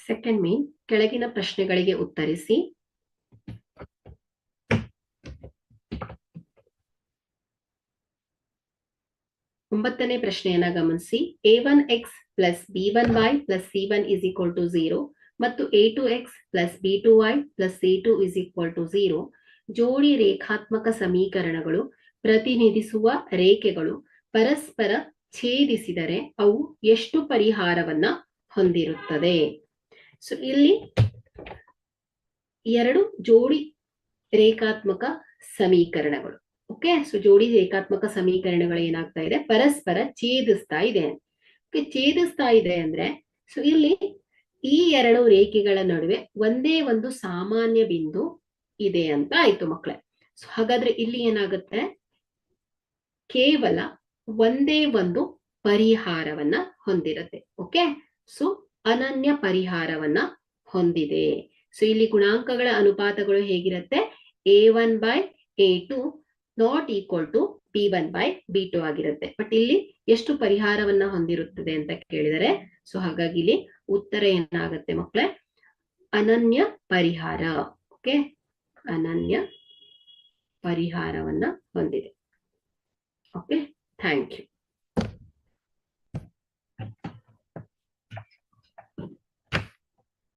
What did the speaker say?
Second main, ಕೆಳಗಿನ ಪ್ರಶ್ನೆಗಳಿಗೆ ಉತ್ತರಿಸಿ. ಒಂಬತ್ತನೇ ಪ್ರಶ್ನೆಯನ್ನ ಗಮನಿಸಿ. a1x plus b1y plus c1 is equal to 0 ಮತ್ತು a2x plus b2y plus c2 is equal to 0 ಜೋಡಿ ರೇಖಾತ್ಮಕ ಸಮೀಕರಣಗಳು ಪ್ರತಿನಿಧಿಸುವ ರೇಖೆಗಳು ಪರಸ್ಪರ ಛೇದಿಸಿದರೆ ಅವು ಎಷ್ಟು ಪರಿಹಾರವನ್ನ ಹೊಂದಿರುತ್ತದೆ. ಸೊ ಇಲ್ಲಿ ಎರಡು ಜೋಡಿ ರೇಖಾತ್ಮಕ ಸಮೀಕರಣಗಳು. ಓಕೆ, ಸೊ ಜೋಡಿ ರೇಖಾತ್ಮಕ ಸಮೀಕರಣಗಳು ಏನಾಗ್ತಾ ಇದೆ, ಪರಸ್ಪರ ಛೇದಿಸ್ತಾ ಇದೆ. ಛೇದಿಸ್ತಾ ಇದೆ ಅಂದ್ರೆ ಸೊ ಇಲ್ಲಿ ಈ ಎರಡು ರೇಖೆಗಳ ನಡುವೆ ಒಂದೇ ಒಂದು ಸಾಮಾನ್ಯ ಬಿಂದು ಇದೆ ಅಂತ ಆಯ್ತು ಮಕ್ಕಳೇ. ಸೊ ಹಾಗಾದ್ರೆ ಇಲ್ಲಿ ಏನಾಗುತ್ತೆ, ಕೇವಲ ಒಂದೇ ಒಂದು ಪರಿಹಾರವನ್ನ ಹೊಂದಿರುತ್ತೆ. ಓಕೆ, ಸೊ ಅನನ್ಯ ಪರಿಹಾರವನ್ನ ಹೊಂದಿದೆ. ಸೊ ಇಲ್ಲಿ ಗುಣಾಂಕಗಳ ಅನುಪಾತಗಳು ಹೇಗಿರುತ್ತೆ, a1/a2 not equal to b1/b2 ಆಗಿರುತ್ತೆ. ಬಟ್ ಇಲ್ಲಿ ಎಷ್ಟು ಪರಿಹಾರವನ್ನ ಹೊಂದಿರುತ್ತದೆ ಅಂತ ಕೇಳಿದರೆ, ಸೊ ಹಾಗಾಗಿ ಇಲ್ಲಿ ಉತ್ತರ ಏನಾಗುತ್ತೆ ಮಕ್ಕಳೇ, ಅನನ್ಯ ಪರಿಹಾರ. ಓಕೆ, ಅನನ್ಯ ಪರಿಹಾರವನ್ನ ಹೊಂದಿದೆ. Okay, thank you.